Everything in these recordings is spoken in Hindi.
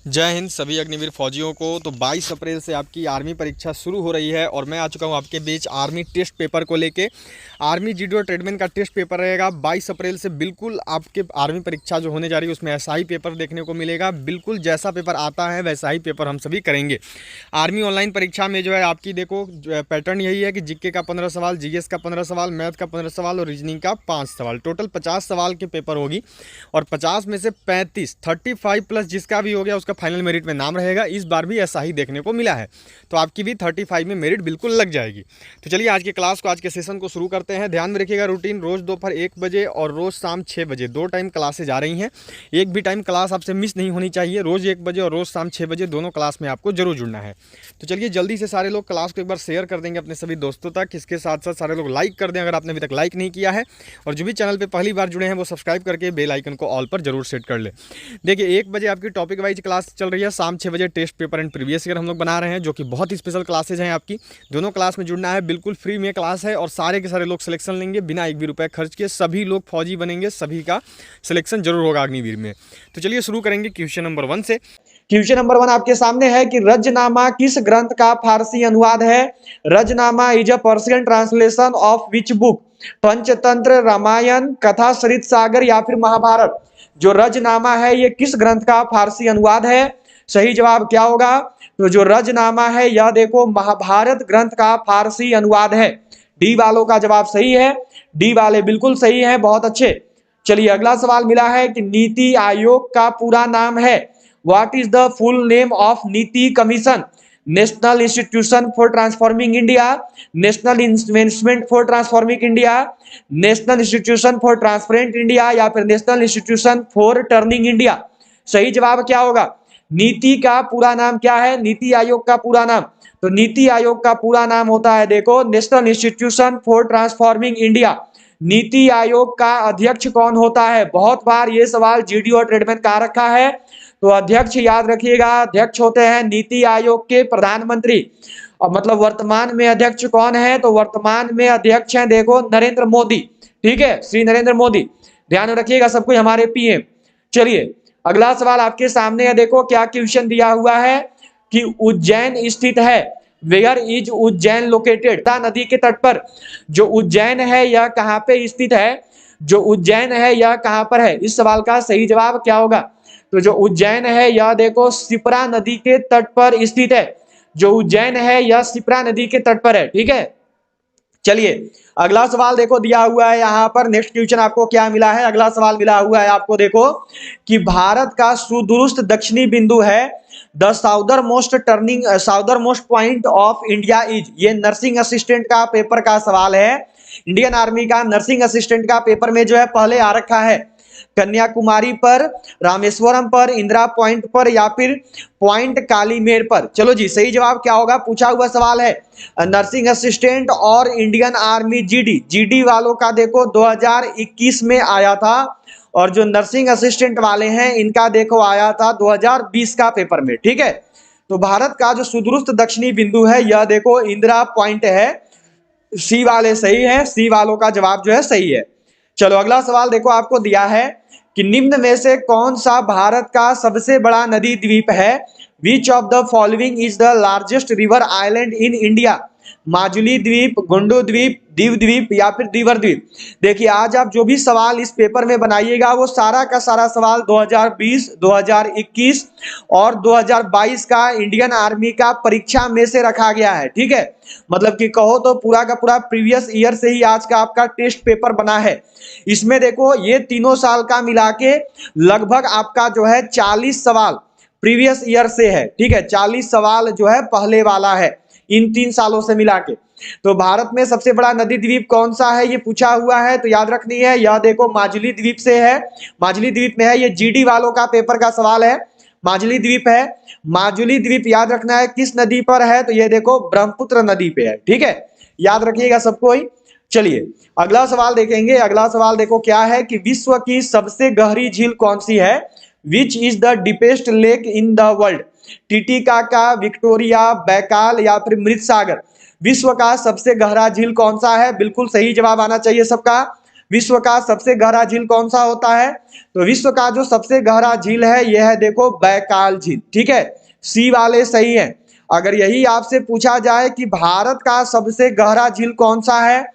जय हिंद सभी अग्निवीर फौजियों को। तो 22 अप्रैल से आपकी आर्मी परीक्षा शुरू हो रही है और मैं आ चुका हूं आपके बीच आर्मी टेस्ट पेपर को लेके। आर्मी जीडी और ट्रेडमैन का टेस्ट पेपर रहेगा 22 अप्रैल से। बिल्कुल आपके आर्मी परीक्षा जो होने जा रही है उसमें ऐसा ही पेपर देखने को मिलेगा। बिल्कुल जैसा पेपर आता है वैसा ही पेपर हम सभी करेंगे। आर्मी ऑनलाइन परीक्षा में जो है आपकी देखो पैटर्न यही है कि जीके का 15 सवाल, जीएस का 15 सवाल, मैथ का 15 सवाल और रीजनिंग का 5 सवाल, टोटल 50 सवाल के पेपर होगी। और 50 में से 35 प्लस जिसका भी हो गया उसका फाइनल मेरिट में नाम रहेगा। इस बार भी ऐसा ही देखने को मिला है, तो आपकी भी 35 में मेरिट बिल्कुल लग जाएगी। तो चलिए आज के क्लास को, आज के सेशन को शुरू करते हैं। ध्यान में रखिएगा रूटीन, रोज दोपहर 1 बजे और रोज शाम 6 बजे 2 टाइम क्लासेज आ रही हैं। एक भी टाइम क्लास आपसे मिस नहीं होनी चाहिए। रोज 1 बजे और रोज शाम 6 बजे दोनों क्लास में आपको जरूर जुड़ना है। तो चलिए जल्दी से सारे लोग क्लास को एक बार शेयर कर देंगे अपने सभी दोस्तों तक। इसके साथ साथ सारे लोग लाइक कर दें अगर आपने अभी तक लाइक नहीं किया है, और जो भी चैनल पे पहली बार जुड़े हैं वो सब्सक्राइब करके बेल आइकन को ऑल पर जरूर सेट कर ले। देखिए 1 बजे आपकी टॉपिक वाइज क्लास चल रही है, शाम 6 बजे test paper and previous year हम लोग बना रहे हैं, जो कि बहुत ही स्पेशल क्लासेज हैं आपकी। दोनों क्लास में जुड़ना है, बिल्कुल फ्री में क्लास है और सारे के सारे लोग सिलेक्शन लेंगे बिना एक भी रुपये खर्च किए। सभी लोग फौजी बनेंगे, सभी का सिलेक्शन जरूर होगा अग्निवीर में। तो चलिए शुरू करेंगे क्वेश्चन नंबर 1 से। क्वेश्चन नंबर 1 आपके सामने है कि रजनामा किस ग्रंथ का फारसी अनुवाद है। Razmnama is a Persian translation of which book. Panchatantra, Ramayana, Katha Sarit सागर या फिर महाभारत। जो रजनामा है ये किस ग्रंथ का फारसी अनुवाद है? सही जवाब क्या होगा? तो जो रजनामा है यह देखो महाभारत ग्रंथ का फारसी अनुवाद है। डी वालों का जवाब सही है, डी वाले बिल्कुल सही है, बहुत अच्छे। चलिए अगला सवाल मिला है कि नीति आयोग का पूरा नाम है। What is the full name of नीति commission? National institution for transforming India, national investment for transforming India, national institution for transparent India या फिर national institution for turning India. सही जवाब क्या होगा? नीति का पूरा नाम क्या है? नीति आयोग का पूरा नाम, तो नीति आयोग का पूरा नाम होता है देखो national institution for transforming India. NITI Aayog का अध्यक्ष कौन होता है? बहुत बार ये सवाल जीडी और ट्रेडमैन का आ रखा है, तो अध्यक्ष याद रखिएगा, अध्यक्ष होते हैं नीति आयोग के प्रधानमंत्री। और मतलब वर्तमान में अध्यक्ष कौन है? तो वर्तमान में अध्यक्ष हैं देखो नरेंद्र मोदी। ठीक है, श्री नरेंद्र मोदी, ध्यान रखिएगा सब कुछ, हमारे पीएम। चलिए अगला सवाल आपके सामने है, देखो क्या क्वेश्चन दिया हुआ है कि उज्जैन स्थित है। Where is Ujjain located? नदी के तट पर जो उज्जैन है यह कहां पे स्थित है? जो उज्जैन है यह कहां पर है? इस सवाल का सही जवाब क्या होगा? तो जो उज्जैन है यह देखो शिप्रा नदी के तट पर स्थित है। जो उज्जैन है यह शिप्रा नदी के तट पर है। ठीक है, चलिए अगला सवाल देखो दिया हुआ है यहाँ पर। नेक्स्ट क्वेश्चन आपको क्या मिला है? अगला सवाल मिला हुआ है आपको देखो कि भारत का सुदूरस्थ दक्षिणी बिंदु है। The southernmost point of India is. ये नर्सिंग असिस्टेंट का पेपर का सवाल है। इंडियन आर्मी का नर्सिंग असिस्टेंट का पेपर में जो है पहले आ रखा है। कन्याकुमारी पर, रामेश्वरम पर, इंदिरा पॉइंट पर या फिर पॉइंट कालीमेर पर। चलो जी सही जवाब क्या होगा? पूछा हुआ सवाल है नर्सिंग असिस्टेंट और इंडियन आर्मी जीडी वालों का देखो 2021 में आया था, और जो नर्सिंग असिस्टेंट वाले हैं इनका देखो आया था 2020 का पेपर में। ठीक है, तो भारत का जो सुदूरस्थ दक्षिणी बिंदु है यह देखो इंदिरा पॉइंट है। सी वाले सही है, सी वालों का जवाब जो है सही है। चलो अगला सवाल देखो आपको दिया है कि निम्न में से कौन सा भारत का सबसे बड़ा नदी द्वीप है? Which of the following is the largest river island in India? Majuli द्वीप, गुंडू द्वीप, दीव द्वीप या फिर दीवर द्वीप। देखिए आज आप जो भी सवाल इस पेपर में बनाइएगा वो सारा का सारा सवाल 2020, 2021 और 2022 का इंडियन आर्मी का परीक्षा में से रखा गया है। ठीक है, मतलब कि कहो तो पूरा का पूरा प्रीवियस ईयर से ही आज का आपका टेस्ट पेपर बना है। इसमें देखो ये तीनों साल का मिला के लगभग आपका जो है 40 सवाल प्रीवियस ईयर से है। ठीक है, 40 सवाल जो है पहले वाला है इन 3 सालों से मिला के। तो भारत में सबसे बड़ा नदी द्वीप कौन सा है ये पूछा हुआ है, तो याद रखनी है यह देखो माजुली द्वीप से है, माजुली द्वीप में है। ये जीडी वालों का पेपर का सवाल है, माजुली द्वीप है। माजुली द्वीप याद रखना है किस नदी पर है? तो ये देखो ब्रह्मपुत्र नदी पे है। ठीक है, याद रखिएगा सबको ही। चलिए अगला सवाल देखेंगे। अगला सवाल देखो क्या है कि विश्व की सबसे गहरी झील कौन सी है? Which is the deepest lake in the world? Titicaca, Victoria, Baikal या फिर मृत सागर। विश्व का सबसे गहरा झील कौन सा है? बिल्कुल सही जवाब आना चाहिए सबका। विश्व का सबसे गहरा झील कौन सा होता है? तो विश्व का जो सबसे गहरा झील है यह है देखो बैकाल झील। ठीक है, सी वाले सही है। अगर यही आपसे पूछा जाए कि भारत का सबसे गहरा झील कौन सा है,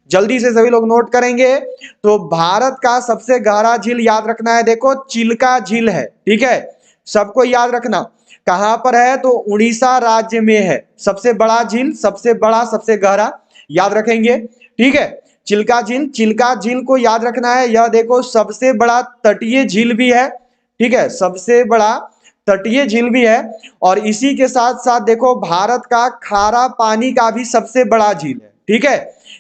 जल्दी से सभी लोग नोट करेंगे। तो भारत का सबसे गहरा झील याद रखना है, देखो चिल्का झील है। ठीक है, सबको याद रखना। कहां पर है? तो उड़ीसा राज्य में है। सबसे बड़ा झील, सबसे बड़ा, सबसे गहरा याद रखेंगे। ठीक है, चिल्का झील, चिल्का झील को याद रखना है। यह देखो सबसे बड़ा तटीय झील भी है। ठीक है, सबसे बड़ा तटीय झील भी है। और इसी के साथ साथ देखो भारत का खारा पानी का भी सबसे बड़ा झील है। ठीक है,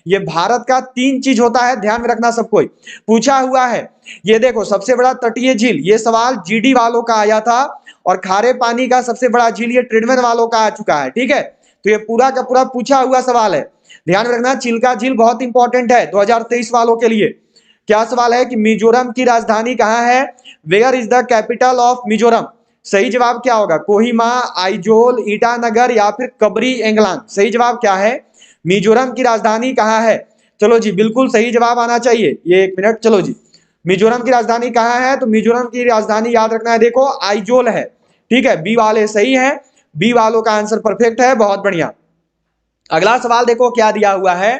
ये भारत का 3 चीज होता है, ध्यान में रखना सब कोई, पूछा हुआ है। ये देखो सबसे बड़ा तटीय झील, ये सवाल जीडी वालों का आया था। और खारे पानी का सबसे बड़ा झील ये ट्रेडमैन वालों का आ चुका है। ठीक है, तो ये पूरा का पूरा पूछा हुआ सवाल है, ध्यान में रखना। चिल्का झील बहुत इंपॉर्टेंट है 2023 वालों के लिए। क्या सवाल है कि मिजोरम की राजधानी कहां है? Where is the capital of Mizoram? सही जवाब क्या होगा? कोहिमा, आइजोल, ईटानगर या फिर कबरी एंगलांग? सही जवाब क्या है? मिजोरम की राजधानी कहां है? चलो जी, बिल्कुल सही जवाब आना चाहिए। ये 1 मिनट, चलो जी, मिजोरम की राजधानी कहां है? तो मिजोरम की राजधानी याद रखना है, देखो आइजोल है। ठीक है, बी वाले सही है, बी वालों का आंसर परफेक्ट है, बहुत बढ़िया। अगला सवाल देखो क्या दिया हुआ है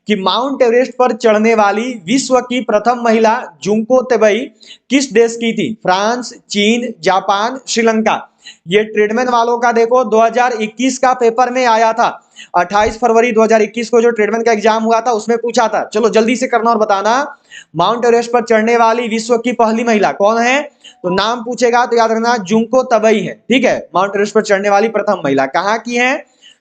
कि माउंट एवरेस्ट पर चढ़ने वाली विश्व की प्रथम महिला जुंको तबई किस देश की थी? फ्रांस, चीन, जापान, श्रीलंका? ये ट्रेडमैन वालों का देखो 2021 का पेपर में आया था। 28 फरवरी 2021 को जो ट्रेडमैन का एग्जाम हुआ था उसमें पूछा था। चलो जल्दी से करना और बताना, माउंट एवरेस्ट पर चढ़ने वाली विश्व की पहली महिला कौन है? तो नाम पूछेगा तो याद रखना जुंको तबई है। ठीक है, माउंट एवरेस्ट पर चढ़ने वाली प्रथम महिला कहाँ की है?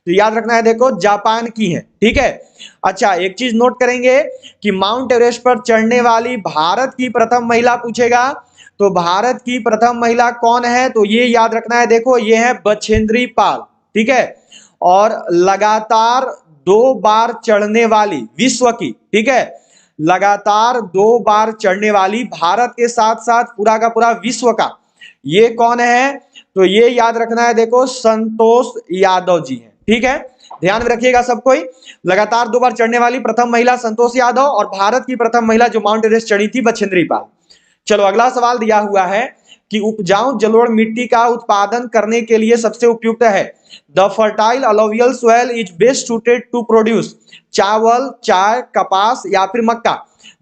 तो याद रखना है, देखो जापान की है। ठीक है, अच्छा एक चीज नोट करेंगे कि माउंट एवरेस्ट पर चढ़ने वाली भारत की प्रथम महिला पूछेगा, तो भारत की प्रथम महिला कौन है? तो ये याद रखना है, देखो ये है बछेंद्री पाल। ठीक है, और लगातार 2 बार चढ़ने वाली विश्व की, ठीक है, लगातार 2 बार चढ़ने वाली भारत के साथ साथ पूरा का पूरा विश्व का, ये कौन है? तो ये याद रखना है, देखो संतोष यादव जी हैं। ठीक है, ध्यान में रखिएगा सब कोई, लगातार 2 बार चढ़ने वाली प्रथम महिला संतोष यादव और भारत की प्रथम महिला जो माउंट एवरेस्ट चढ़ी थी बछेंद्री पाल। चलो अगला सवाल दिया हुआ है कि उपजाऊ जलोढ़ मिट्टी का उत्पादन करने के लिए सबसे उपयुक्त है। The fertile alluvial soil is best suited to produce चावल, चाय, कपास या फिर मक्का?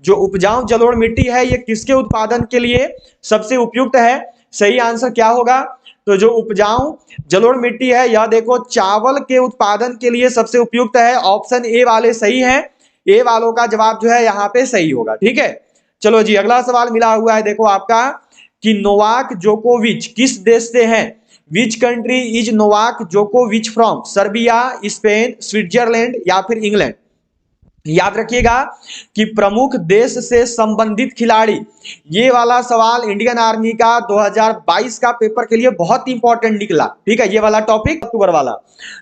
जो उपजाऊ जलोढ़ मिट्टी है ये किसके उत्पादन के लिए सबसे उपयुक्त है? सही आंसर क्या होगा? तो जो उपजाऊ जलोढ़ मिट्टी है यह देखो चावल के उत्पादन के लिए सबसे उपयुक्त है। ऑप्शन ए वाले सही है, ए वालों का जवाब जो है यहाँ पे सही होगा। ठीक है, चलो जी अगला सवाल मिला हुआ है देखो आपका कि नोवाक जोकोविच किस देश से हैं? विच कंट्री इज नोवाक जोकोविच फ्रॉम? सर्बिया, स्पेन, स्विट्जरलैंड या फिर इंग्लैंड? याद रखिएगा कि प्रमुख देश से संबंधित खिलाड़ी, ये वाला सवाल इंडियन आर्मी का 2022 का पेपर के लिए बहुत इंपॉर्टेंट निकला। ठीक है, ये वाला टॉपिक अक्टूबर वाला।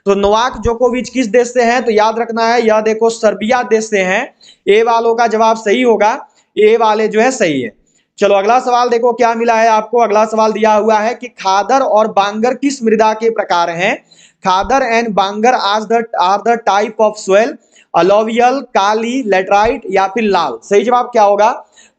तो नोवाक जोकोविच किस देश से हैं? तो याद रखना है यह देखो सर्बिया देश से हैं। ए वालों का जवाब सही होगा, ए वाले जो है सही है। चलो अगला सवाल देखो क्या मिला है आपको। अगला सवाल दिया हुआ है कि खादर और बांगर किस मृदा के प्रकार हैं? Khadar and Bangar are the type of soil? Alluvial, काली, लेटराइट या फिर लाल? सही जवाब क्या होगा?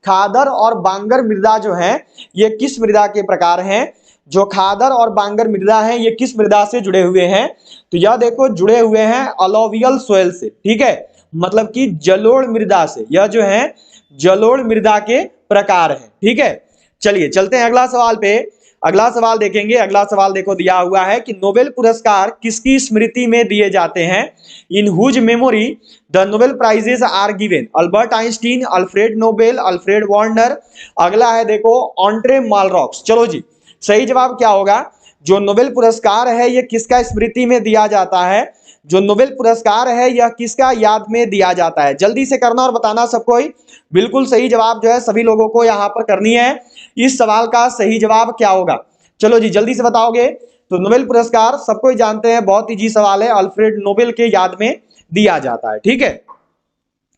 खादर और बांगर मृदा जो है ये किस मृदा के प्रकार हैं? जो खादर और बांगर मृदा है ये किस मृदा से जुड़े हुए हैं? तो यह देखो जुड़े हुए हैं अलोवियल सोयल से। ठीक है, मतलब कि जलोढ़ मृदा से, यह जो है जलोढ़ मृदा के प्रकार है। ठीक है, चलिए चलते हैं अगला सवाल पे। अगला सवाल देखेंगे। अगला सवाल देखो दिया हुआ है कि नोबेल पुरस्कार किसकी स्मृति में दिए जाते हैं? In whose memory the Nobel prizes are given? Albert Einstein, Alfred Nobel, Alfred Warner? अगला है देखो ऑन्ट्रे मालरॉक्स। चलो जी, सही जवाब क्या होगा? जो नोबेल पुरस्कार है ये किसका स्मृति में दिया जाता है? जो नोबेल पुरस्कार है यह किसका याद में दिया जाता है? जल्दी से करना और बताना सब कोई। बिल्कुल सही जवाब जो है सभी लोगों को यहाँ पर करनी है। इस सवाल का सही जवाब क्या होगा? चलो जी जल्दी से बताओगे। तो नोबेल पुरस्कार सबको ही जानते हैं, बहुत इजी सवाल है, अल्फ्रेड नोबेल के याद में दिया जाता है। ठीक है,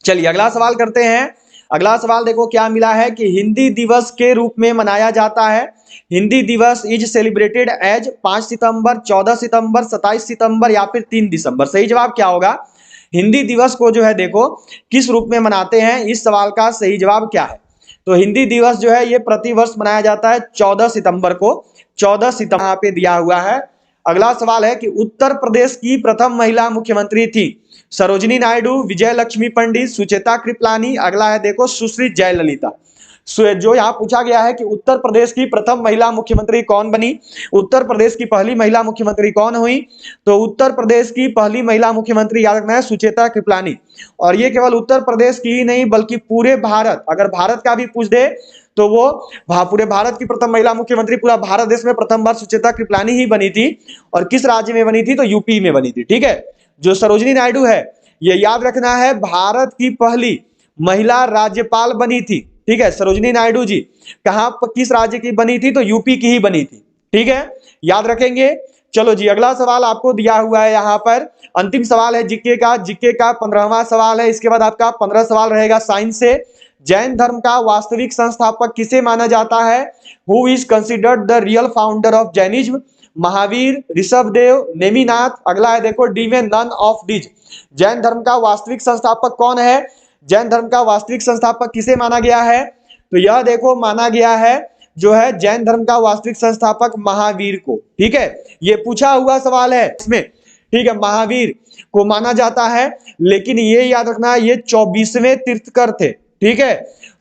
चलिए अगला सवाल करते हैं। अगला सवाल देखो क्या मिला है कि हिंदी दिवस के रूप में मनाया जाता है। हिंदी दिवस इज सेलिब्रेटेड एज 5 सितंबर, 14 सितंबर, 27 सितंबर या फिर 3 दिसंबर? सही जवाब क्या होगा? हिंदी दिवस को जो है देखो किस रूप में मनाते हैं, इस सवाल का सही जवाब क्या है। तो हिंदी दिवस जो है ये प्रतिवर्ष मनाया जाता है 14 सितंबर को। 14 सितंबर यहाँ पे दिया हुआ है। अगला सवाल है कि उत्तर प्रदेश की प्रथम महिला मुख्यमंत्री थी सरोजिनी नायडू, विजय लक्ष्मी पंडित, सुचेता कृपलानी। अगला है देखो सुश्री जयललिता। जो यहाँ पूछा गया है कि उत्तर प्रदेश की प्रथम महिला मुख्यमंत्री कौन बनी, उत्तर प्रदेश की पहली महिला मुख्यमंत्री कौन हुई, तो उत्तर प्रदेश की पहली महिला मुख्यमंत्री याद रखना है सुचेता कृपलानी। और ये केवल उत्तर प्रदेश की ही नहीं बल्कि पूरे भारत, अगर भारत का भी पूछ दे तो वो पूरे भारत की प्रथम महिला मुख्यमंत्री पूरा भारत देश में प्रथम बार सुचेता कृपलानी ही बनी थी। और किस राज्य में बनी थी, तो यूपी में बनी थी। ठीक है, जो सरोजिनी नायडू है ये याद रखना है भारत की पहली महिला राज्यपाल बनी थी। ठीक है, सरोजिनी नायडू जी कहां पर किस राज्य की बनी थी, तो यूपी की ही बनी थी। ठीक है, याद रखेंगे। चलो जी, अगला सवाल आपको दिया हुआ है यहाँ पर, अंतिम सवाल है जीके का। जीके का 15वां सवाल है। इसके बाद आपका 15 सवाल रहेगा साइंस से। जैन धर्म का वास्तविक संस्थापक किसे माना जाता है? Who is considered the real founder of Jainism? Mahavir, Rishabhdev, Neminath. अगला है देखो डी में नन ऑफ दिस। जैन धर्म का वास्तविक संस्थापक कौन है? जैन धर्म का वास्तविक संस्थापक किसे माना गया है? तो यह देखो माना गया है जो है जैन धर्म का वास्तविक संस्थापक महावीर को। ठीक है, ये पूछा हुआ सवाल है इसमें। ठीक है, महावीर को माना जाता है, लेकिन ये याद रखना है ये 24वें तीर्थकर थे। ठीक है,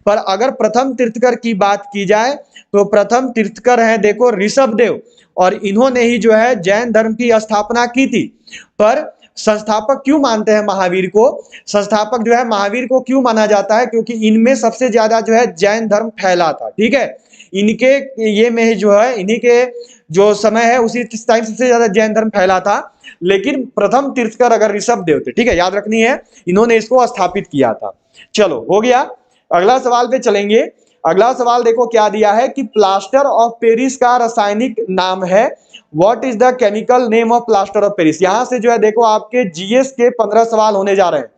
पर अगर प्रथम तीर्थकर की बात की जाए तो प्रथम तीर्थकर हैं देखो ऋषभदेव, और इन्होंने ही जो है जैन धर्म की स्थापना की थी। पर संस्थापक क्यों मानते हैं महावीर को? संस्थापक जो है महावीर को क्यों माना जाता है? क्योंकि इनमें सबसे ज्यादा जो है जैन धर्म फैला था। ठीक है, इनके ये में जो है इन्हीं के जो समय है उसी टाइम सबसे ज्यादा जैन धर्म फैला था। लेकिन प्रथम तीर्थकर अगर ऋषभदेव थे। ठीक है, याद रखनी है, इन्होंने इसको स्थापित किया था। चलो हो गया, अगला सवाल पे चलेंगे। अगला सवाल देखो क्या दिया है कि प्लास्टर ऑफ पेरिस का रासायनिक नाम है। What is the chemical name of plaster of Paris? यहां से जो है देखो आपके जीएस के 15 सवाल होने जा रहे हैं।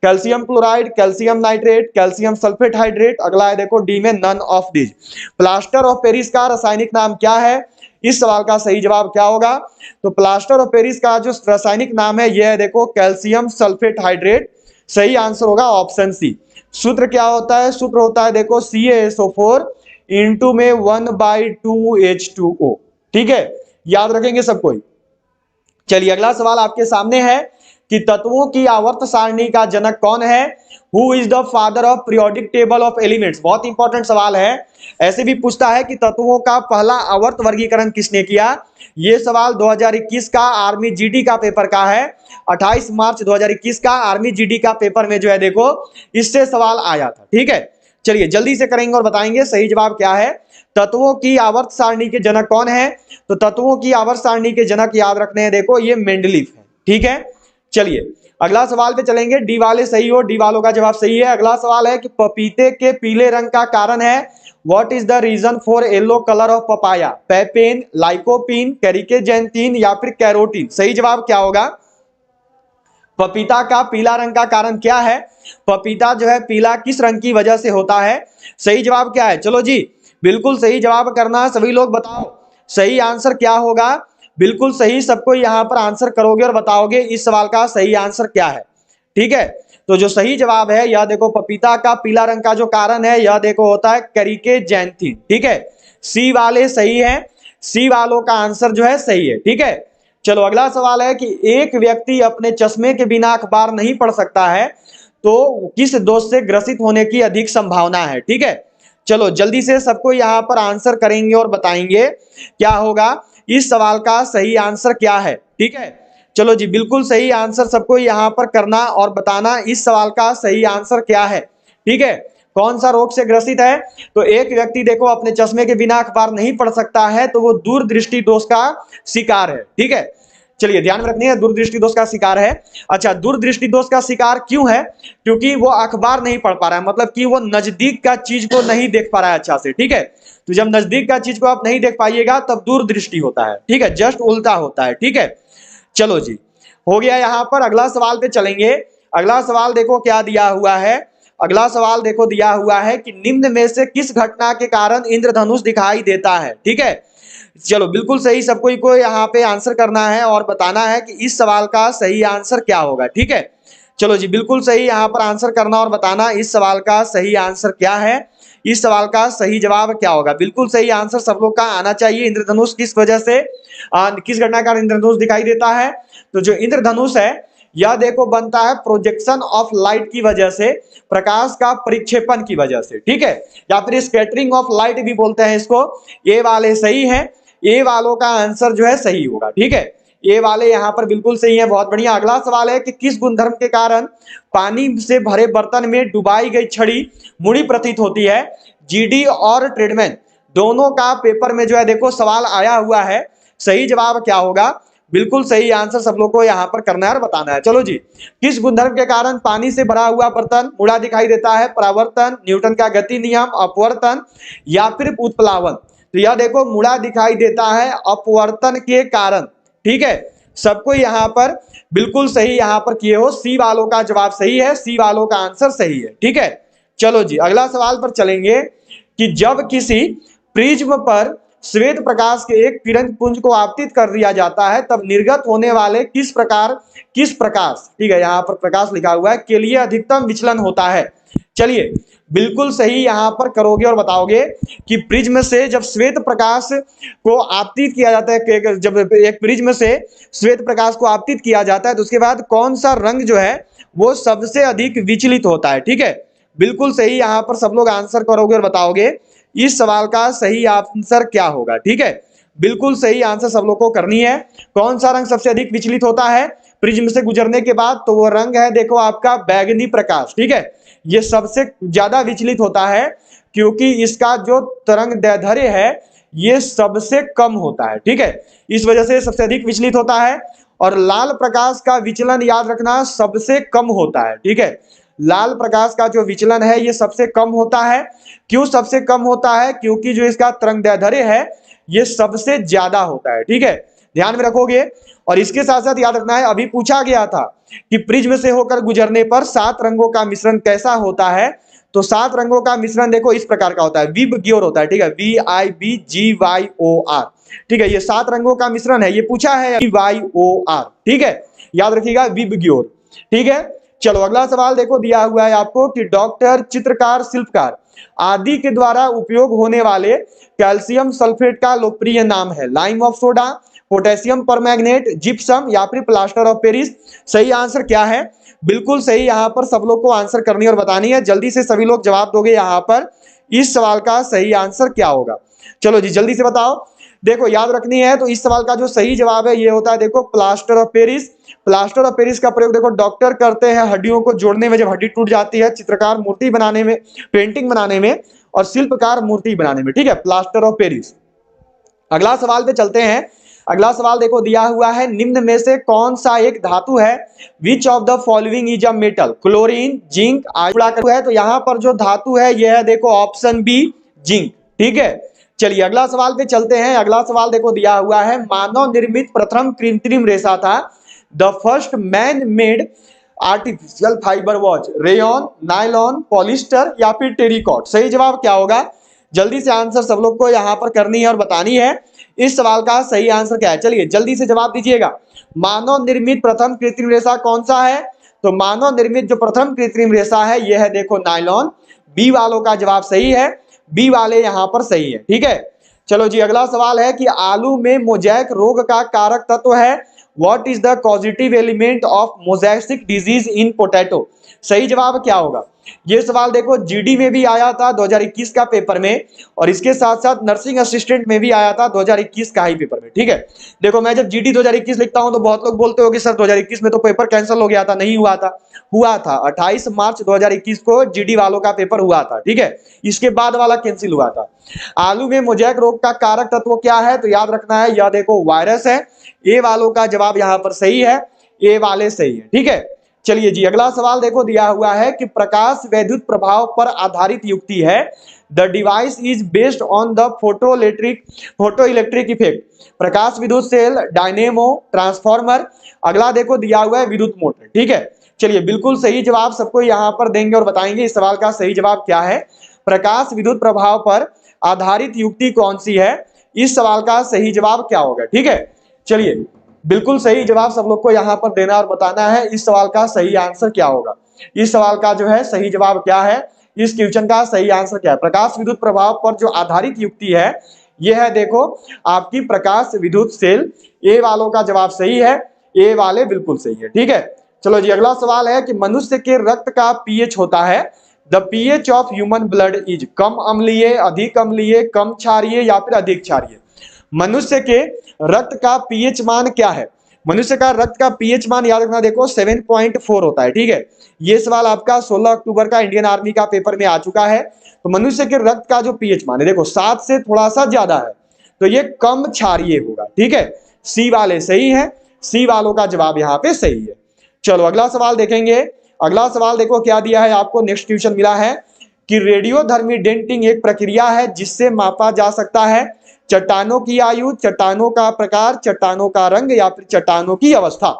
Calcium chloride, calcium nitrate, calcium sulphate hydrate. अगला है देखो डी में none of this. Plaster of Paris का रासायनिक नाम क्या है? इस सवाल का सही जवाब क्या होगा? तो प्लास्टर ऑफ पेरिस का जो रासायनिक नाम है यह है देखो कैल्शियम सल्फेट हाइड्रेट। सही आंसर होगा ऑप्शन सी। सूत्र क्या होता है? सूत्र होता है देखो CaSO4 इंटू में 1/2H2O। ठीक है, याद रखेंगे सब कोई। चलिए अगला सवाल आपके सामने है कि तत्वों की आवर्त सारणी का जनक कौन है? Who is the father of periodic table of elements? बहुत इंपॉर्टेंट सवाल है। ऐसे भी पूछता है कि तत्वों का पहला आवर्त वर्गीकरण किसने किया? यह सवाल 2021 का आर्मी जीडी का पेपर का है। 28 मार्च 2021 का आर्मी जीडी का पेपर में जो है देखो इससे सवाल आया था। ठीक है, चलिए जल्दी से करेंगे और बताएंगे सही जवाब क्या है। तत्वों की आवर्त सारणी के जनक कौन है? तो तत्वों की आवर्त सारणी के जनक याद रखने हैं देखो ये मेंडलीफ है। ठीक है, चलिए अगला सवाल पे चलेंगे। डी वाले सही हो, डी वालों का जवाब सही है। अगला सवाल है कि पपीते के पीले रंग का कारण है। What is the reason for yellow colour of papaya? Papain, lycopene, caricaxanthin या फिर कैरोटीन? सही जवाब क्या होगा? पपीता का पीला रंग का कारण क्या है? पपीता जो है पीला किस रंग की वजह से होता है? सही जवाब क्या है? चलो जी बिल्कुल सही जवाब करना, सभी लोग बताओ सही आंसर क्या होगा। बिल्कुल सही, सबको यहां पर आंसर करोगे और बताओगे इस सवाल का सही आंसर क्या है। ठीक है, तो जो सही जवाब है यह देखो पपीता का पीला रंग का जो कारण है यह देखो होता है कैरिकेजेंथिन। ठीक है, सी वाले सही है, सी वालों का आंसर जो है सही है। ठीक है, चलो अगला सवाल है कि एक व्यक्ति अपने चश्मे के बिना अखबार नहीं पढ़ सकता है तो किस दोष से ग्रसित होने की अधिक संभावना है? ठीक है, चलो जल्दी से सबको यहां पर आंसर करेंगे और बताएंगे क्या होगा, इस सवाल का सही आंसर क्या है। ठीक है, चलो जी बिल्कुल सही आंसर सबको यहां पर करना और बताना इस सवाल का सही आंसर क्या है। ठीक है, कौन सा रोग से ग्रसित है? तो एक व्यक्ति देखो अपने चश्मे के बिना अखबार नहीं पढ़ सकता है तो वो दूरदृष्टि दोष का शिकार है। ठीक है, चलिए ध्यान में रखनी है दूरदृष्टि दोष का शिकार है। अच्छा, दूरदृष्टि दोष का शिकार क्यों है? क्योंकि वो अखबार नहीं पढ़ पा रहा है, मतलब कि वो नजदीक का चीज को नहीं देख पा रहा है अच्छा से। ठीक है, तो जब नजदीक का चीज को आप नहीं देख पाइएगा तब दूरदृष्टि होता है। ठीक है, जस्ट उल्टा होता है। ठीक है, चलो जी हो गया। यहां पर अगला सवाल पे चलेंगे। अगला सवाल देखो क्या दिया हुआ है। अगला सवाल देखो दिया हुआ है कि निम्न में से किस घटना के कारण इंद्रधनुष दिखाई देता है? ठीक है, चलो बिल्कुल सही, सबको को यहाँ पे आंसर करना है और बताना है कि इस सवाल का सही आंसर क्या होगा। ठीक है, चलो जी, बिल्कुल सही यहाँ पर आंसर करना और बताना इस सवाल का सही आंसर क्या है, इस सवाल का सही जवाब क्या होगा। बिल्कुल सही आंसर सब लोग का आना चाहिए। इंद्रधनुष किस वजह से किस घटना का इंद्रधनुष दिखाई देता है? तो जो इंद्रधनुष है यह देखो बनता है प्रोजेक्शन ऑफ लाइट की वजह से, प्रकाश का परिक्षेपण की वजह से, ठीक है, या फिर स्कैटरिंग ऑफ लाइट भी बोलते हैं इसको। ये वाले सही है, ए वालों का आंसर जो है सही होगा, ठीक है, ये वाले यहाँ पर बिल्कुल सही है। बहुत बढ़िया। अगला सवाल है कि किस गुणधर्म के कारण पानी से भरे बर्तन में डुबाई गई छड़ी मुड़ी प्रतीत होती है? जीडी और ट्रेडमैन दोनों का पेपर में जो है देखो सवाल आया हुआ है। सही जवाब क्या होगा? बिल्कुल सही आंसर सब लोग को यहाँ पर करना है और बताना है। चलो जी, किस गुणधर्म के कारण पानी से भरा हुआ बर्तन मुड़ा दिखाई देता है? परावर्तन, न्यूटन का गति नियम, अपवर्तन या फिर उत्प्लावन? तो यह देखो मुड़ा दिखाई देता है अपवर्तन के कारण, ठीक है। सबको यहाँ पर बिल्कुल सही यहाँ पर किए हो, सी वालों का जवाब सही है, सी वालों का आंसर सही है, ठीक है। चलो जी, अगला सवाल पर चलेंगे कि जब किसी प्रिज्म पर श्वेत प्रकाश के एक किरण पुंज को आपतित कर दिया जाता है तब निर्गत होने वाले किस प्रकाश, ठीक है, यहाँ पर प्रकाश लिखा हुआ है, के लिए अधिकतम विचलन होता है? चलिए, बिल्कुल सही यहाँ पर करोगे और बताओगे कि प्रिज्म से जब श्वेत प्रकाश को आपतित किया जाता है, जब एक प्रिज्म से श्वेत प्रकाश को आपतित किया जाता है तो उसके बाद कौन सा रंग जो है वो सबसे अधिक विचलित होता है? ठीक है, बिल्कुल सही यहाँ पर सब लोग आंसर करोगे और बताओगे इस सवाल का सही आंसर क्या होगा, ठीक है। बिल्कुल सही आंसर सब लोग को करनी है। कौन सा रंग सबसे अधिक विचलित होता है प्रिज्म से गुजरने के बाद? तो वो रंग है देखो आपका बैगनी प्रकाश, ठीक है। ये सबसे ज्यादा विचलित होता है क्योंकि इसका जो तरंग दैर्ध्य है ये सबसे कम होता है, ठीक है, इस वजह से सबसे अधिक विचलित होता है। और लाल प्रकाश का विचलन याद रखना सबसे कम होता है, ठीक है, लाल प्रकाश का जो विचलन है ये सबसे कम होता है। क्यों सबसे कम होता है? क्योंकि जो इसका तरंग दैर्ध्य है ये सबसे ज्यादा होता है, ठीक है, ध्यान में रखोगे। और इसके साथ साथ याद रखना है, अभी पूछा गया था कि प्रिज्म से होकर गुजरने पर 7 रंगों का मिश्रण कैसा होता है? तो 7 रंगों का मिश्रण देखो इस प्रकार का होता है, विबग्योर होता है, ठीक है, VIBGYOR, ठीक है, ये 7 रंगों का मिश्रण है, ये पूछा है VYOR, ठीक है, याद रखिएगा विबग्योर, ठीक है। चलो अगला सवाल देखो दिया हुआ है आपको कि डॉक्टर, चित्रकार, शिल्पकार आदि के द्वारा उपयोग होने वाले कैल्शियम सल्फेट का लोकप्रिय नाम है? Lime of soda, potassium permanganate, gypsum या फिर प्लास्टर ऑफ पेरिस? सही आंसर क्या है? बिल्कुल सही यहाँ पर सब लोग को आंसर करनी और बतानी है। जल्दी से सभी लोग जवाब दोगे यहाँ पर इस सवाल का सही आंसर क्या होगा। चलो जी जल्दी से बताओ। देखो याद रखनी है तो इस सवाल का जो सही जवाब है ये होता है देखो plaster of Paris. Plaster of Paris का प्रयोग देखो डॉक्टर करते हैं हड्डियों को जोड़ने में, जब हड्डी टूट जाती है, चित्रकार मूर्ति बनाने में, पेंटिंग बनाने में, और शिल्पकार मूर्ति बनाने में, ठीक है, प्लास्टर ऑफ पेरिस। अगला सवाल पे चलते हैं। अगला सवाल देखो दिया हुआ है, निम्न में से कौन सा एक धातु है? Which of the following is a metal? Chlorine, zinc, iron है। तो यहाँ पर जो धातु है यह है देखो ऑप्शन बी जिंक, ठीक है। चलिए अगला सवाल पे चलते हैं। अगला सवाल देखो दिया हुआ है, मानव निर्मित प्रथम कृत्रिम रेशा था? The first man made artificial fibre watch rayon, nylon, polyester या फिर टेरिकॉट? सही जवाब क्या होगा? जल्दी से आंसर सब लोग को यहाँ पर करनी है और बतानी है इस सवाल का सही आंसर क्या है। चलिए जल्दी से जवाब दीजिएगा। मानव निर्मित प्रथम कृत्रिम रेशा कौन सा है? तो मानव निर्मित जो प्रथम कृत्रिम रेशा है यह है देखो नायलॉन। बी वालों का जवाब सही है, बी वाले यहाँ पर सही है, ठीक है। चलो जी अगला सवाल है कि आलू में मोजैक रोग का कारक तत्व है? What is the causative element of mosaic disease in potato? सही जवाब क्या होगा? ये सवाल देखो जीडी में भी आया था 2021 का पेपर में, और इसके साथ साथ नर्सिंग असिस्टेंट में भी आया था 2021 का ही पेपर में, ठीक है। देखो मैं जब जीडी 2021 लिखता हूं तो बहुत लोग बोलते हो कि सर 2021 में तो पेपर कैंसिल हो गया था। नहीं हुआ था, हुआ था 28 मार्च 2021 को जीडी वालों का पेपर हुआ था, ठीक है, इसके बाद वाला कैंसिल हुआ था। आलू में मोजैक रोग का कारक तत्व क्या है? तो याद रखना है यह देखो वायरस है। ए वालों का जवाब यहाँ पर सही है, ए वाले सही है, ठीक है। चलिए जी अगला सवाल देखो दिया हुआ है कि प्रकाश वैद्युत प्रभाव पर आधारित युक्ति है? The device is based on the photo electric effect. प्रकाश विद्युत सेल, डायनेमो, ट्रांसफॉर्मर। अगला देखो दिया हुआ है विद्युत मोटर, ठीक है। चलिए बिल्कुल सही जवाब सबको यहाँ पर देंगे और बताएंगे इस सवाल का सही जवाब क्या है। प्रकाश विद्युत प्रभाव पर आधारित युक्ति कौन सी है? इस सवाल का सही जवाब क्या होगा, ठीक है। चलिए बिल्कुल सही जवाब सब लोग को यहाँ पर देना और बताना है इस सवाल का सही आंसर क्या होगा। इस सवाल का जो है सही जवाब क्या है, इस क्वेश्चन का सही आंसर क्या है। प्रकाश विद्युत प्रभाव पर जो आधारित युक्ति है ये है देखो आपकी प्रकाश विद्युत सेल। ए वालों का जवाब सही है, ए वाले बिल्कुल सही है। ठीक है, चलो जी अगला सवाल है कि मनुष्य के रक्त का पीएच होता है, the pH of human blood is, कम अम्लीय, अधिक अम्लीय, कम क्षारीय या फिर अधिक क्षारीय। मनुष्य के रक्त का पीएच मान क्या है? मनुष्य का रक्त का पीएच मान याद रखना देखो 7.4 होता है। ठीक है, ये सवाल आपका 16 अक्टूबर का इंडियन आर्मी का पेपर में आ चुका है। तो मनुष्य के रक्त का जो पीएच मान है देखो 7 से थोड़ा सा ज्यादा है, तो ये कम क्षारीय होगा। ठीक है, सी वाले सही है, सी वालों का जवाब यहाँ पे सही है। चलो अगला सवाल देखेंगे। अगला सवाल देखो क्या दिया है आपको, नेक्स्ट क्वेश्चन मिला है कि रेडियोधर्मी डेंटिंग एक प्रक्रिया है जिससे मापा जा सकता है चट्टानों की आयु, चट्टानों का प्रकार, चट्टानों का रंग या फिर चट्टानों की अवस्था।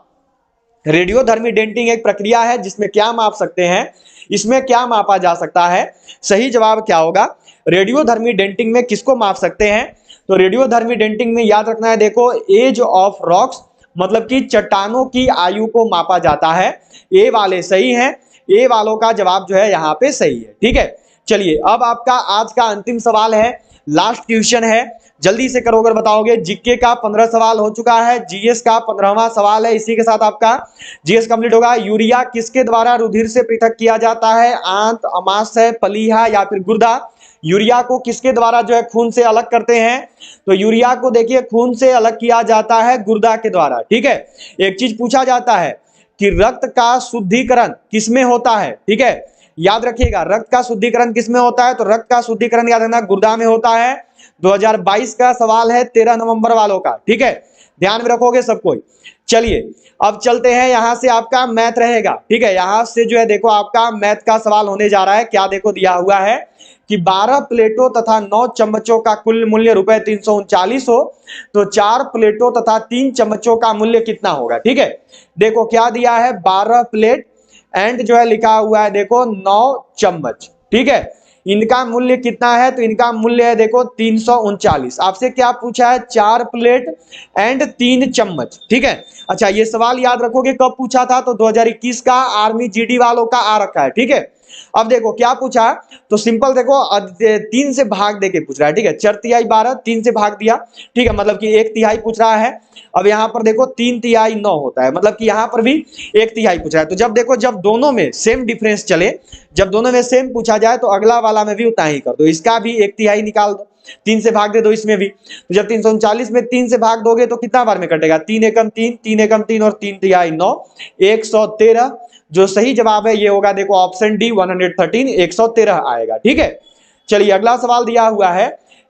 रेडियोधर्मी डेंटिंग एक प्रक्रिया है जिसमें क्या माप सकते हैं, इसमें क्या मापा जा सकता है, सही जवाब क्या होगा? रेडियोधर्मी डेंटिंग में किसको माप सकते हैं? तो रेडियोधर्मी डेंटिंग में याद रखना है देखो एज ऑफ रॉक्स, मतलब कि चट्टानों की आयु को मापा जाता है। ए वाले सही हैं, ए वालों का जवाब जो है यहाँ पे सही है। ठीक है, चलिए अब आपका आज का अंतिम सवाल है, लास्ट क्वेश्चन है, जल्दी से करो अगर बताओगे। जीके का 15 सवाल हो चुका है, जीएस का 15वां सवाल है, इसी के साथ आपका जीएस कंप्लीट होगा। यूरिया किसके द्वारा रुधिर से पृथक किया जाता है, आंत, अमाशय, पलीहा या फिर गुर्दा? यूरिया को किसके द्वारा जो है खून से अलग करते हैं? तो यूरिया को देखिए खून से अलग किया जाता है गुर्दा के द्वारा। ठीक है, एक चीज पूछा जाता है कि रक्त का शुद्धिकरण किसमें होता है? ठीक है, याद रखिएगा रक्त का शुद्धिकरण किसमें होता है? तो रक्त का शुद्धिकरण याद रखना गुर्दा में होता है। 2022 का सवाल है 13 नवंबर वालों का। ठीक है, ध्यान में रखोगे सब कोई। चलिए अब चलते हैं, यहां से आपका मैथ रहेगा। ठीक है, यहां से जो है देखो आपका मैथ का सवाल होने जा रहा है। क्या देखो दिया हुआ है कि 12 प्लेटों तथा 9 चम्मचों का कुल मूल्य ₹339 हो, तो 4 प्लेटों तथा 3 चम्मचों का मूल्य कितना होगा? ठीक है, देखो क्या दिया है 12 प्लेट एंड जो है लिखा हुआ है देखो 9 चम्मच। ठीक है, इनका मूल्य कितना है? तो इनका मूल्य है देखो 339। आपसे क्या पूछा है? 4 प्लेट एंड 3 चम्मच। ठीक है, अच्छा ये सवाल याद रखोगे कब पूछा था? तो 2021 का आर्मी जीडी वालों का आ रखा है। ठीक है, अब देखो क्या पूछा, तो सिंपल देखो 3 से भाग देके पूछ रहा है। ठीक है, 4 तिहाई 12, 3 से भाग दिया। ठीक है, मतलब कि 1 तिहाई पूछ रहा है। अब यहाँ पर देखो 3 तिहाई 9 होता है, मतलब कि यहाँ पर भी 1 तिहाई पूछ रहा है। तो जब देखो जब दोनों में सेम डिफरेंस चले, जब दोनों में सेम पूछा जाए तो अगला वाला में भी उतना ही कर दो, इसका भी 1 तिहाई निकाल दो, 3 से भाग दे दो इसमें भी। तो जब 339 में 3 से भाग दोगे तो कितना बार में कटेगा? 3 एकम 3, 3 एकम 3 और 3 तिहाई 9, 113। जो सही जवाब है ये होगा देखो ऑप्शन डी 113, 113 आएगा। ठीक है, चलिए अगला सवाल दिया हुआ है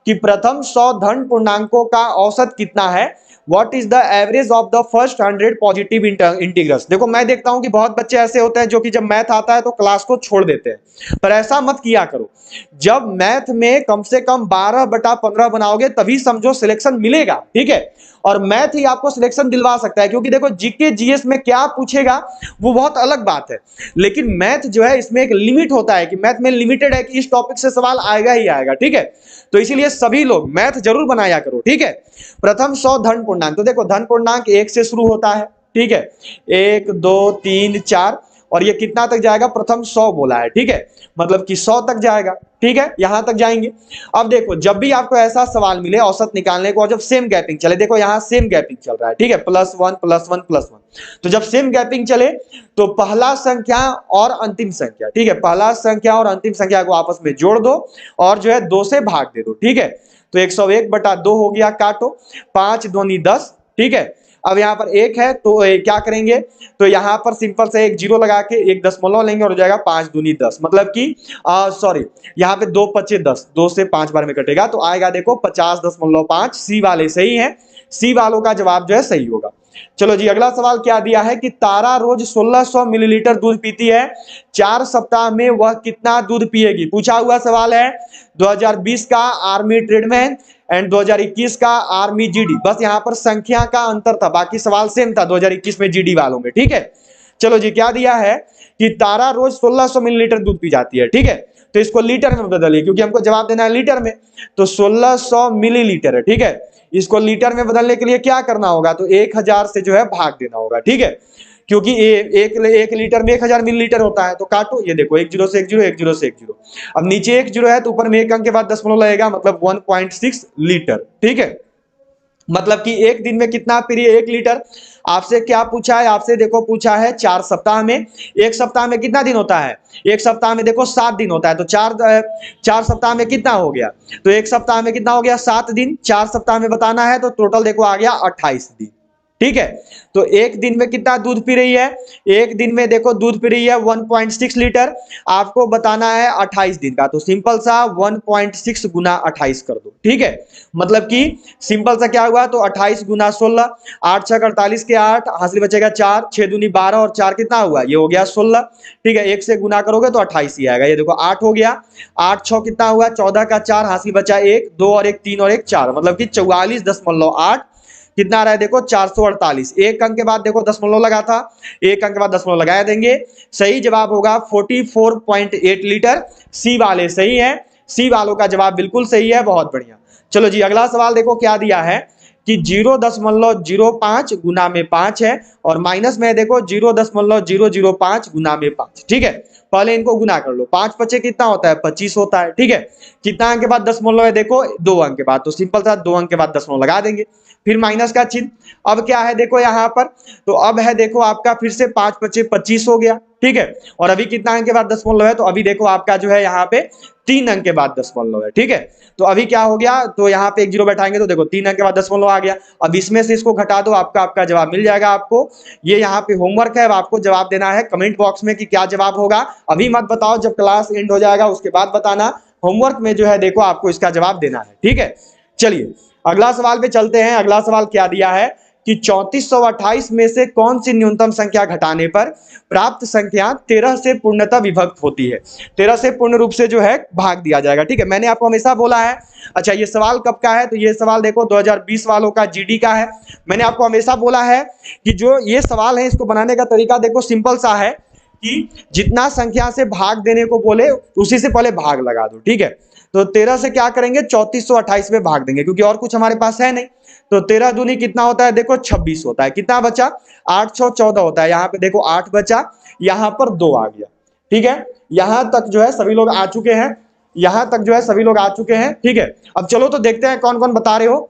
कि प्रथम 100 धन पूर्णांकों का औसत कितना है? What is the average of the first 100 positive integrals? देखो मैं देखता हूं कि बहुत बच्चे ऐसे होते हैं जो कि जब मैथ आता है तो क्लास को छोड़ देते हैं, पर ऐसा मत किया करो। जब मैथ में कम से कम 12/15 बनाओगे तभी समझो सिलेक्शन मिलेगा। ठीक है, और मैथ ही आपको सिलेक्शन दिलवा सकता है, क्योंकि देखो जीके जीएस में क्या पूछेगा वो बहुत अलग बात है, लेकिन मैथ जो है इसमें एक लिमिट होता है कि मैथ में लिमिटेड है कि इस टॉपिक से सवाल आएगा ही आएगा। ठीक है, तो इसीलिए सभी लोग मैथ जरूर बनाया करो। ठीक है, प्रथम 100 धन पूर्णांक, तो देखो धन पूर्णांक 1 से शुरू होता है। ठीक है, 1 2 3 4 और ये कितना तक जाएगा? प्रथम 100 बोला है। ठीक है, मतलब कि 100 तक जाएगा। ठीक है, यहां तक जाएंगे। अब देखो जब भी आपको ऐसा सवाल मिले औसत निकालने को, और जब सेम गैपिंग चले, देखो यहां सेम गैपिंग चल रहा है। ठीक है, +1 +1 +1, तो जब सेम गैपिंग चले तो पहला संख्या और अंतिम संख्या, ठीक है, पहला संख्या और अंतिम संख्या को आपस में जोड़ दो और जो है 2 से भाग दे दो। ठीक है, तो 101/2 हो गया, काटो, 5 दूनी 10। ठीक है, अब यहाँ पर 1 है तो क्या करेंगे? तो यहाँ पर सिंपल से एक 0 लगा के एक दशमलव लेंगे और हो जाएगा 5 दूनी 10, मतलब कि सॉरी यहाँ पे 2 पचे 10, 2 से 5 बार में कटेगा तो आएगा देखो 50.5। सी वाले सही है, सी वालों का जवाब जो है सही होगा। चलो जी अगला सवाल क्या दिया है कि तारा रोज 1600 मिलीलीटर दूध पीती है, 4 सप्ताह में वह कितना दूध पिएगी? पूछा हुआ सवाल है 2020 का आर्मी ट्रेडमैन एंड 2021 का आर्मी जीडी। बस यहाँ पर संख्या का अंतर था, बाकी सवाल सेम था 2021 में जीडी वालों में। ठीक है, चलो जी क्या दिया है कि तारा रोज 1600 मिलीलीटर दूध पी जाती है। ठीक है, तो इसको लीटर में बदलिए क्योंकि हमको जवाब देना है लीटर में, तो 1600 मिलीलीटर है। ठीक है, इसको लीटर में बदलने के लिए क्या करना होगा, तो 1000 से जो है भाग देना होगा, ठीक है, क्योंकि एक लीटर में 1000 मिलीलीटर होता है। तो काटो, ये देखो 1 0 से 1 0, 1 0 से 1 0। अब नीचे 1 0 है तो ऊपर में एक अंक के बाद दशमलव लगेगा, मतलब 1.6 लीटर, ठीक है। मतलब कि एक दिन में कितना पी 1 लीटर। आपसे क्या पूछा है, आपसे देखो पूछा है 4 सप्ताह में। एक सप्ताह में कितना दिन होता है, एक सप्ताह में देखो 7 दिन होता है। तो चार सप्ताह में कितना हो गया, तो एक सप्ताह में कितना हो गया 7 दिन। 4 सप्ताह में बताना है तो टोटल देखो आ गया 28 दिन, ठीक है। तो एक दिन में कितना दूध पी रही है, एक दिन में देखो दूध पी रही है 1.6 लीटर। आपको बताना है 28 दिन का, तो सिंपल सा 1.6 गुना 28 कर दो, ठीक है। मतलब कि सिंपल सा क्या हुआ, तो 28 गुना 16, 8 6 48 के 8, हासिल बचेगा 4, 6 दूनी 12 और 4 कितना हुआ, ये हो गया 16, ठीक है। 1 से गुना करोगे तो 28 ही आएगा। ये देखो 8 हो गया, 8 6 कितना हुआ 14 का 4, हासिल बचा 1, 2 और 1 3 और 1 4, मतलब कि 44.8 कितना आ रहा है देखो 448। एक अंक के बाद देखो दशमलव लगा था, एक अंक के बाद दशमलव लगाया देंगे। सही जवाब होगा 44.8 लीटर। सी वाले सही है, सी वालों का जवाब बिल्कुल सही है, बहुत बढ़िया। चलो जी अगला सवाल देखो क्या दिया है कि 0.05 गुना में 5 है और माइनस में देखो 0.005 गुना में 5, ठीक है। पहले इनको गुना कर लो, 5 पचे कितना होता है 25 होता है, ठीक है। कितना अंक के बाद दशमलव है देखो 2 अंक के बाद, तो सिंपल सा 2 अंक के बाद दशमलव लगा देंगे, फिर माइनस का चिन्ह। अब क्या है देखो यहाँ पर, तो अब है देखो आपका फिर से 5 पचे 25 हो गया, ठीक है। और अभी कितना अंक के बाद दशमलव है, तो अभी देखो आपका जो है यहाँ पे 3 अंक के बाद दशमलव है, ठीक है। तो अभी क्या हो गया, तो यहाँ पे 1 0 बैठाएंगे तो देखो 3 अंक के बाद दशमलव आ गया। अब इसमें से इसको घटा दो, आपका जवाब मिल जाएगा आपको। ये यहाँ पे होमवर्क है, अब आपको जवाब देना है कमेंट बॉक्स में कि क्या जवाब होगा। अभी मत बताओ, जब क्लास एंड हो जाएगा उसके बाद बताना। होमवर्क में जो है देखो आपको इसका जवाब देना है, ठीक है। चलिए अगला सवाल पे चलते हैं। अगला सवाल क्या दिया है कि 3428 में से कौन सी न्यूनतम संख्या घटाने पर प्राप्त संख्या 13 से पूर्णतः विभक्त होती है। 13 से पूर्ण रूप से जो है भाग दिया जाएगा, ठीक है। मैंने आपको हमेशा बोला है। अच्छा ये सवाल कब का है, तो ये सवाल देखो 2020 वालों का जीडी का है। मैंने आपको हमेशा बोला है कि जो ये सवाल है इसको बनाने का तरीका देखो सिंपल सा है कि जितना संख्या से भाग देने को बोले उसी से पहले भाग लगा दो, ठीक है। तो 13 से क्या करेंगे 3428 में भाग देंगे, क्योंकि और कुछ हमारे पास है नहीं। तो 13 दूनी कितना होता है देखो 26 होता है। कितना बचा 8 6 14 होता है। यहाँ पे देखो 8 बचा, यहाँ पर 2 आ गया, ठीक है। यहाँ तक जो है सभी लोग आ चुके हैं, यहाँ तक जो है सभी लोग आ चुके हैं, ठीक है। अब चलो तो देखते हैं कौन कौन बता रहे हो,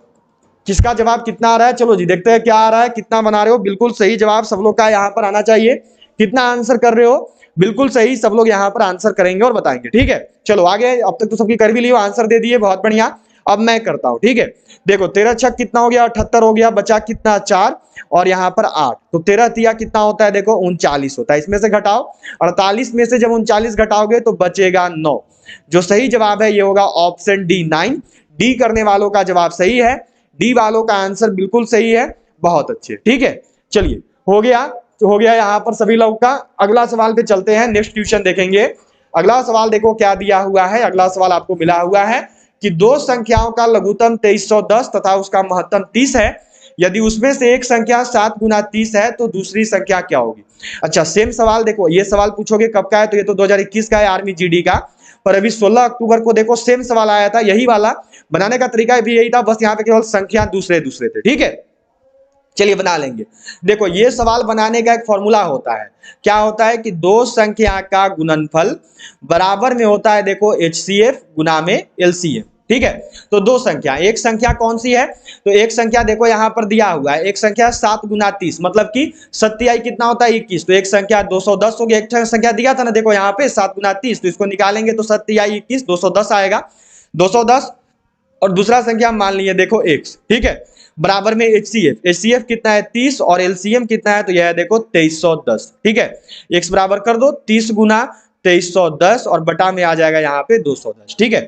किसका जवाब कितना आ रहा है। चलो जी देखते हैं क्या आ रहा है, कितना बना रहे हो। बिल्कुल सही जवाब सब लोग का यहाँ पर आना चाहिए। कितना आंसर कर रहे हो, बिल्कुल सही, सब लोग यहाँ पर आंसर करेंगे और बताएंगे, ठीक है। चलो आगे, अब तक तो सबकी कर भी लियो, आंसर दे दिए, बहुत बढ़िया। अब मैं करता हूं, ठीक है। देखो 13 छक कितना हो गया 78 हो गया, बचा कितना 4 और यहाँ पर 8, तो 13 तिया कितना होता है देखो 39 होता है। इसमें से घटाओ 48 में से जब 39 घटाओगे तो बचेगा 9। जो सही जवाब है ये होगा ऑप्शन डी 9। डी करने वालों का जवाब सही है, डी वालों का आंसर बिल्कुल सही है, बहुत अच्छे, ठीक है। चलिए हो गया, तो हो गया यहाँ पर सभी लोग का। अगला सवाल पे चलते हैं, नेक्स्ट ट्यूशन देखेंगे। अगला सवाल देखो क्या दिया हुआ है। अगला सवाल आपको मिला हुआ है कि दो संख्याओं का लघुत्तम 2310 तथा उसका महत्तम 30 है। यदि उसमें से एक संख्या 7 गुना 30 है तो दूसरी संख्या क्या होगी। अच्छा सेम सवाल देखो, ये सवाल पूछोगे कब का है, तो ये तो 2021 का है, आर्मी जीडी का। पर अभी 16 अक्टूबर को देखो सेम सवाल आया था, यही वाला। बनाने का तरीका भी यही था, बस यहाँ पे केवल संख्या दूसरे दूसरे थे, ठीक है। चलिए बना लेंगे। देखो ये सवाल बनाने का एक फॉर्मूला होता है, क्या होता है कि दो संख्या का गुणनफल बराबर में होता है देखो HCF गुना में LCM, ठीक है। तो दो संख्या, एक संख्या कौन सी है, तो एक संख्या देखो यहाँ पर दिया हुआ है, एक संख्या 7 गुना 30, मतलब कि 7 कितना होता है 21, तो एक संख्या 210 हो गया। एक संख्या दिया था ना देखो यहाँ पे 7 गुना 30, तो इसको निकालेंगे तो 7 21 210 आएगा, 210। और दूसरा संख्या मान लीजिए देखो x, ठीक है, बराबर में HCF कितना है 30 और LCM कितना है, तो यह है देखो 2310, ठीक है। x बराबर कर दो 30 गुना 2310 और बटा में आ जाएगा यहाँ पे 210, ठीक है।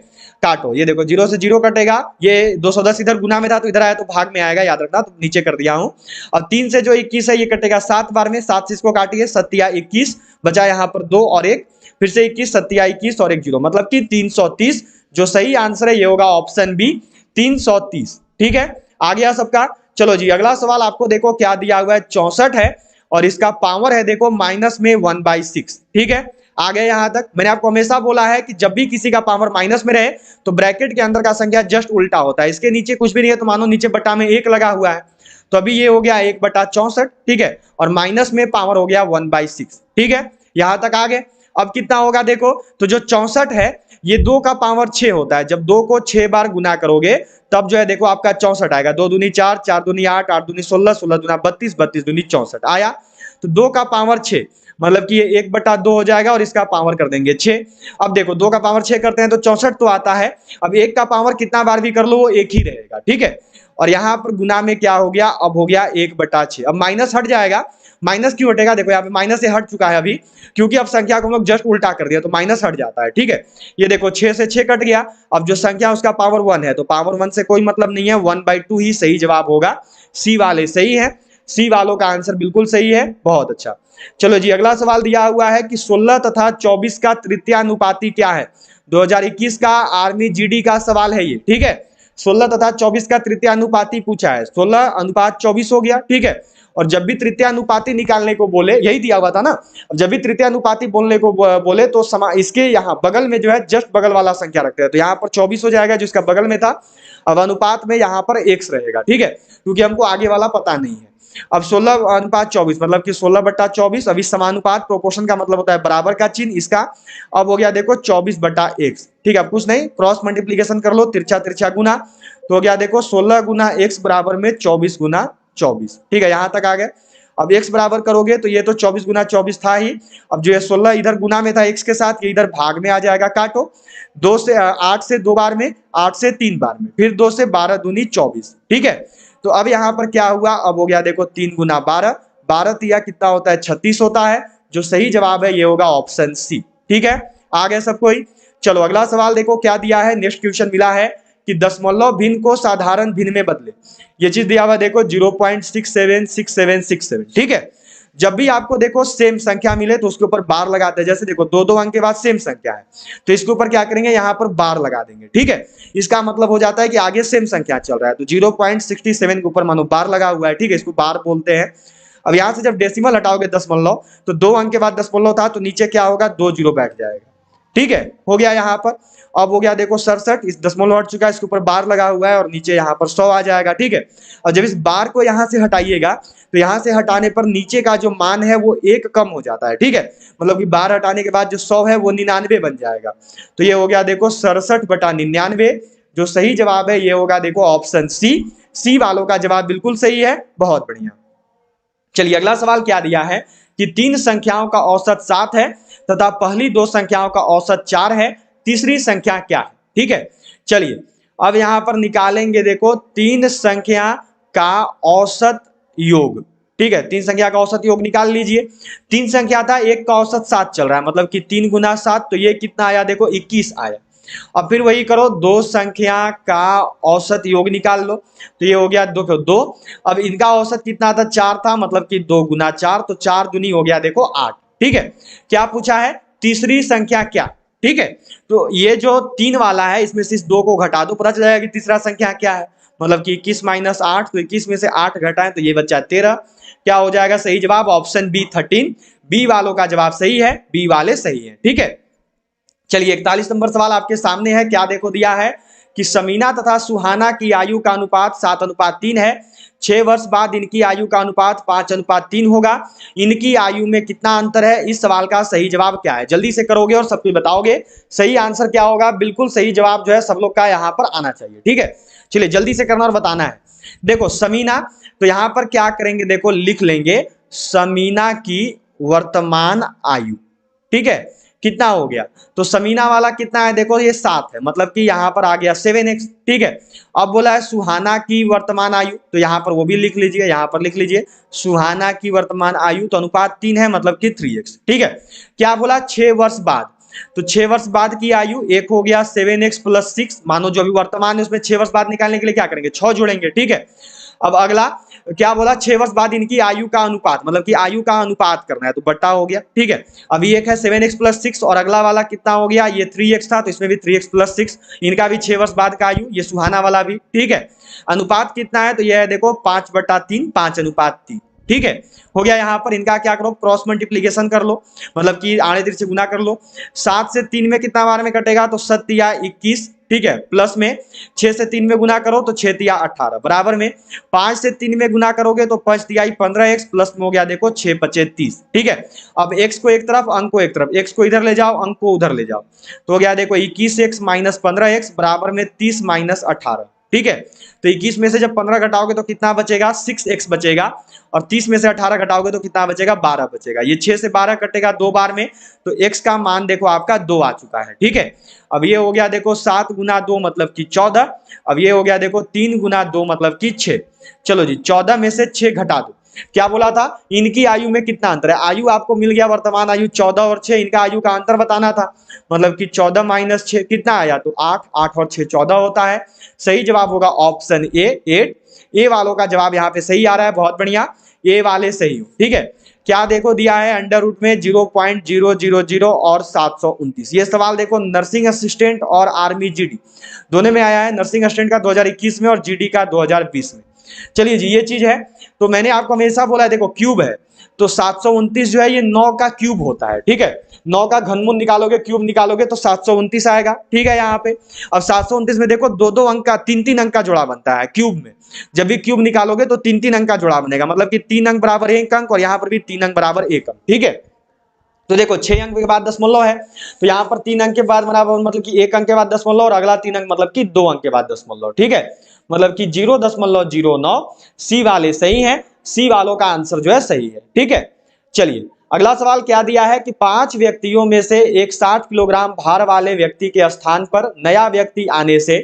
काटो, ये देखो 0 से 0 कटेगा, ये 210 इधर गुना में था तो इधर आया तो भाग में आएगा, याद रखना, तो नीचे कर दिया हूं। अब 3 से जो 21 है ये कटेगा 7 बार में, 7 से इसको काटिए 7 21, बचा यहाँ पर 2 और 1, फिर से 21 7 21 और 1 0, मतलब कि 330। जो सही आंसर है ये होगा ऑप्शन बी 330, ठीक है। आ गया सबका। चलो जी अगला सवाल आपको देखो क्या दिया हुआ है, 64 है और इसका पावर है देखो माइनस में 1/6, ठीक है। आ गए यहां तक। मैंने आपको हमेशा बोला है कि जब भी किसी का पावर माइनस में रहे तो ब्रैकेट के अंदर का संख्या जस्ट उल्टा होता है। इसके नीचे कुछ भी नहीं है तो मानो नीचे बटा में 1 लगा हुआ है, तो अभी ये हो गया 1/64, ठीक है, और माइनस में पावर हो गया 1/6, ठीक है, यहां तक आ गए। अब कितना होगा देखो, तो जो 64 है ये 2 का पावर 6 होता है। जब 2 को 6 बार गुना करोगे तब जो है देखो आपका 64 आएगा। 2 दूनी 4, 4 दूनी 8, 8 दूनी 16, 16 दूना 32, 32 दूनी 64 आया। तो 2 का पावर 6 मतलब कि ये 1/2 हो जाएगा और इसका पावर कर देंगे 6। अब देखो 2 का पावर 6 करते हैं तो 64 तो आता है। अब 1 का पावर कितना बार भी कर लो वो 1 ही रहेगा, ठीक है। और यहां पर गुना में क्या हो गया, अब हो गया 1/6। अब माइनस हट जाएगा। माइनस क्यों हटेगा, देखो यहाँ पे माइनस से हट चुका है अभी, क्योंकि अब संख्या को हम लोग जस्ट उल्टा कर दिया तो माइनस हट जाता है, ठीक है। ये देखो 6 से 6 कट गया। अब जो संख्या उसका पावर 1 है तो पावर 1 से कोई मतलब नहीं है, 1/2 ही सही जवाब होगा। सी वाले सही है, सी वालों का आंसर बिल्कुल सही है, बहुत अच्छा। चलो जी, अगला सवाल दिया हुआ है कि 16 तथा 24 का तृतीयानुपाती क्या है। 2021 का आर्मी जीडी का सवाल है ये, ठीक है। 16 तथा 24 का तृतीयानुपाती पूछा है, 16:24 हो गया, ठीक है। और जब भी तृतीयानुपाती निकालने को बोले, यही दिया हुआ था ना, जब भी तृतीयानुपाती बोलने को बोले तो इसके यहाँ बगल में जो है जस्ट बगल वाला संख्या रखते हैं। तो यहाँ पर 24 हो जाएगा जिसका बगल में था। अब अनुपात में यहाँ पर x रहेगा, ठीक है, क्योंकि हमको आगे वाला पता नहीं है। अब 16:24 मतलब कि 16/24। अभी समानुपात प्रोपोर्शन का मतलब होता है बराबर का चिन्ह इसका। अब हो गया देखो 24/x, ठीक है। अब कुछ नहीं, क्रॉस मल्टीप्लीकेशन कर लो, तिरछा तिरछा गुना, तो हो गया देखो 16 गुना x बराबर में 24 गुना 24, ठीक है, यहां तक आ गए। अब x बराबर करोगे तो ये तो 24 गुना 24 था ही। अब जो है 16 इधर गुना में था x के साथ, ये इधर भाग में आ जाएगा, काटो। 8 से 2 बार में, 8 से 3 बार में, फिर 2 से 12 दूनी 24, ठीक है। तो अब यहाँ पर क्या हुआ, अब हो गया देखो 3 गुना 12, 12 तिया कितना होता है 36 होता है। जो सही जवाब है ये होगा ऑप्शन सी, ठीक है। आ गए सब कोई। चलो अगला सवाल देखो क्या दिया है। नेक्स्ट क्वेश्चन मिला है कि दशमलव भिन्न को साधारण भिन्न में बदले। ये चीज दिया हुआ देखो 0.676767, ठीक है। जब भी आपको देखो सेम संख्या मिले तो उसके ऊपर बार लगाते हैं। जैसे देखो 2 अंक के बाद सेम संख्या है तो इसके ऊपर क्या करेंगे, यहाँ पर बार लगा देंगे, ठीक है। इसका मतलब हो जाता है कि आगे सेम संख्या चल रहा है। तो 0.67 के ऊपर मानो बार लगा हुआ है, ठीक है, इसको बार बोलते हैं। अब यहां से जब डेसिमल हटाओगे दशमलव, तो 2 अंक के बाद दशमलव था तो नीचे क्या होगा, 2 जीरो बैठ जाएगा, ठीक है, हो गया यहाँ पर। अब हो गया देखो 67, इस दशमलव हट चुका है, इसके ऊपर बार लगा हुआ है और नीचे यहाँ पर 100 आ जाएगा, ठीक है। और जब इस बार को यहाँ से हटाइएगा तो यहाँ से हटाने पर नीचे का जो मान है वो 1 कम हो जाता है, ठीक है। मतलब कि बार हटाने के बाद जो 100 है वो 99 बन जाएगा। तो ये हो गया देखो 67/99। जो सही जवाब है ये होगा देखो ऑप्शन सी। सी वालों का जवाब बिल्कुल सही है, बहुत बढ़िया। चलिए अगला सवाल क्या दिया है कि 3 संख्याओं का औसत 7 है तथा पहली 2 संख्याओं का औसत 4 है, तीसरी संख्या क्या है, ठीक है। चलिए अब यहां पर निकालेंगे देखो 3 संख्या का औसत योग, ठीक है। 3 संख्या का औसत योग निकाल लीजिए। 3 संख्या था, एक का औसत 7 चल रहा है, मतलब कि 3 गुना 7, तो ये कितना आया देखो 21 आया। अब फिर वही करो, 2 संख्या का औसत योग निकाल लो, तो ये हो गया 2। अब इनका औसत कितना था, 4 था, मतलब कि 2 गुना 4, तो 4 दूनी हो गया देखो 8, ठीक है। क्या पूछा है, तीसरी संख्या क्या, ठीक है। तो ये जो 3 वाला है इसमें से इस 2 को घटा दो, पता चल जाएगा कि तीसरा संख्या क्या है। मतलब कि 21 - 8, तो 21 में से 8 घटाएं तो ये बच्चा 13। क्या हो जाएगा सही जवाब, ऑप्शन बी 13। बी वालों का जवाब सही है, बी वाले सही है, ठीक है। चलिए 41 नंबर सवाल आपके सामने है। क्या देखो दिया है कि समीना तथा सुहाना की आयु का अनुपात 7:3 है। 6 वर्ष बाद इनकी आयु का अनुपात 5:3 होगा। इनकी आयु में कितना अंतर है, इस सवाल का सही जवाब क्या है। जल्दी से करोगे और सब कुछ बताओगे। सही आंसर क्या होगा, बिल्कुल सही जवाब जो है सब लोग का यहाँ पर आना चाहिए, ठीक है। चलिए जल्दी से करना और बताना है। देखो समीना, तो यहाँ पर क्या करेंगे, देखो लिख लेंगे समीना की वर्तमान आयु, ठीक है। कितना हो गया, तो समीना वाला कितना है देखो ये 7 है, मतलब कि यहाँ पर आ गया 7x, ठीक है। अब बोला है सुहाना की वर्तमान आयु, तो यहाँ पर वो भी लिख लीजिए, यहाँ पर लिख लीजिए सुहाना की वर्तमान आयु, तो अनुपात 3 है, मतलब कि 3x, ठीक है। क्या बोला 6 वर्ष बाद, तो 6 वर्ष बाद की आयु एक हो गया 7x + 6, मानो जो अभी वर्तमान है उसमें 6 वर्ष बाद निकालने के लिए क्या करेंगे 6 जोड़ेंगे, ठीक है। अब अगला क्या बोला 6 वर्ष बाद इनकी आयु का अनुपात, मतलब कि आयु का अनुपात करना है, तो बट्टा हो गया, ठीक है। अभी एक है 7x + 6 और अगला वाला कितना हो गया, ये 3x था, तो इसमें भी 3x + 6, इनका भी 6 वर्ष बाद का आयु, ये सुहाना वाला भी, ठीक है। अनुपात कितना है, तो यह है देखो 5/3, 5:3, ठीक है, हो गया। यहाँ पर इनका क्या करो, क्रॉस मल्टीप्लीकेशन कर लो, मतलब कि आड़े तिरछे से गुना कर लो। 7 से 3 में कितना बार में कटेगा, तो 7 या 21, ठीक है। प्लस में 6 से 3 में गुना करो तो 6 या 18, बराबर में 5 से 3 में गुना करोगे तो 5 तिहाई 15x, प्लस में हो गया देखो 6 पचे 30, ठीक है। अब x को एक तरफ, अंक को एक तरफ, x को इधर ले जाओ, अंक को उधर ले जाओ, तो हो गया देखो 21x माइनस 15x बराबर में 30 माइनस 18, ठीक है। तो 21 में से जब 15 घटाओगे तो कितना बचेगा, 6x बचेगा, और 30 में से 18 घटाओगे तो कितना बचेगा, 12 बचेगा। ये 6 से 12 कटेगा 2 बार में, तो x का मान देखो आपका 2 आ चुका है, ठीक है। अब ये हो गया देखो 7 गुना 2 मतलब कि 14, अब ये हो गया देखो 3 गुना 2 मतलब कि 6। चलो जी, 14 में से 6 घटा दो, क्या बोला था, इनकी आयु में कितना अंतर है। आयु आपको मिल गया, वर्तमान आयु 14 और 6, इनका आयु का अंतर बताना था, मतलब कि 14 माइनस 6 कितना आया, तो 8, 8 और 6 14 होता है। सही जवाब होगा ऑप्शन ए 8। ए वालों का जवाब यहाँ पे सही आ रहा है, बहुत बढ़िया, ए वाले सही हो, ठीक है। क्या देखो दिया है, अंडर रूट में 0.000 और 729। ये सवाल देखो नर्सिंग असिस्टेंट और आर्मी जीडी दोनों में आया है, नर्सिंग असिस्टेंट का 2021 में और जीडी का 2020 में। चलिए जी, ये चीज है। तो मैंने आपको हमेशा बोला है, देखो क्यूब है तो 729 जो है ये 9 का क्यूब होता है, ठीक है। 9 का घनमूल निकालोगे, क्यूब निकालोगे तो 729 आएगा, ठीक है। यहाँ पे अब 729 में देखो 2-2 अंक का, 3-3 अंक का जोड़ा बनता है क्यूब में। जब भी क्यूब निकालोगे तो 3-3 अंक का जोड़ा बनेगा, मतलब कि 3 अंक बराबर 1 अंक, और यहाँ पर भी 3 अंक बराबर 1 अंक, ठीक है। तो देखो 6 अंक के बाद दशमलव है, तो यहाँ पर 3 अंक के बाद बराबर मतलब कि 1 अंक के बाद दशमलव, और अगला 3 अंक मतलब कि 2 अंक के बाद दशमलव, ठीक है। मतलब कि 0.09 सी वाले सही हैं, सी वालों का आंसर जो है सही है, ठीक है। चलिए अगला सवाल क्या दिया है कि 5 व्यक्तियों में से एक 60 किलोग्राम भार वाले व्यक्ति के स्थान पर नया व्यक्ति आने से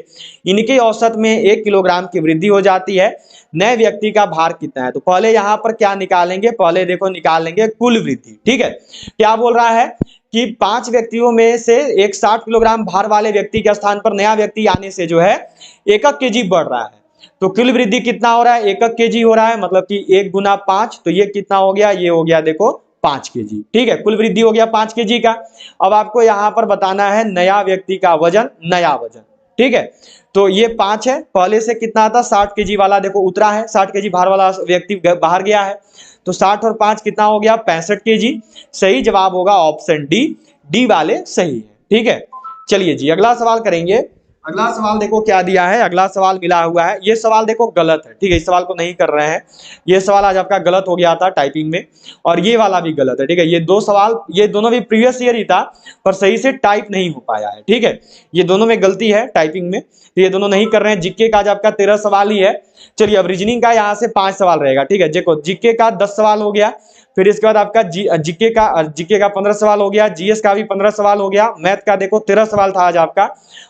इनके औसत में 1 किलोग्राम की वृद्धि हो जाती है, नए व्यक्ति का भार कितना है। तो पहले यहाँ पर क्या निकालेंगे, पहले देखो निकाल लेंगे कुल वृद्धि, ठीक है। क्या बोल रहा है कि 5 व्यक्तियों में से एक 60 किलोग्राम भार वाले व्यक्ति के स्थान पर नया व्यक्ति आने से जो है 1 केजी बढ़ रहा है, तो कुल वृद्धि कितना हो रहा है, 1 केजी हो रहा है, मतलब कि 1 गुना 5, तो ये कितना हो गया, ये हो गया देखो 5 केजी, ठीक है। कुल वृद्धि हो गया 5 केजी का। अब आपको यहां पर बताना है नया व्यक्ति का वजन, नया वजन, ठीक है। तो ये 5 है, पहले से कितना था 60 केजी वाला देखो उतरा है, 60 केजी भार वाला व्यक्ति बाहर गया है, तो 60 और 5 कितना हो गया, 65 केजी। सही जवाब होगा ऑप्शन डी, डी वाले सही है, ठीक है। चलिए जी अगला सवाल करेंगे। अगला सवाल देखो क्या दिया है, अगला सवाल मिला हुआ है, ये सवाल देखो गलत है, ठीक है, इस सवाल को नहीं कर रहे हैं, ये सवाल आज आपका गलत हो गया था टाइपिंग में, और ये वाला भी गलत है, ठीक है। ये 2 सवाल, ये दोनों भी प्रीवियस ईयर ही था, पर सही से टाइप नहीं हो पाया है, ठीक है। ये दोनों में गलती है टाइपिंग में, तो ये दोनों नहीं कर रहे हैं। जीके का आज आपका 13 सवाल ही है। चलिए अब रीजनिंग का यहाँ से 5 सवाल रहेगा, ठीक है। देखो जीके का 10 सवाल हो गया, फिर इसके बाद आपका जीके का 15 सवाल हो गया, जीएस का भी 15 सवाल हो गया, मैथ का देखो 13 सवाल था आज आपका,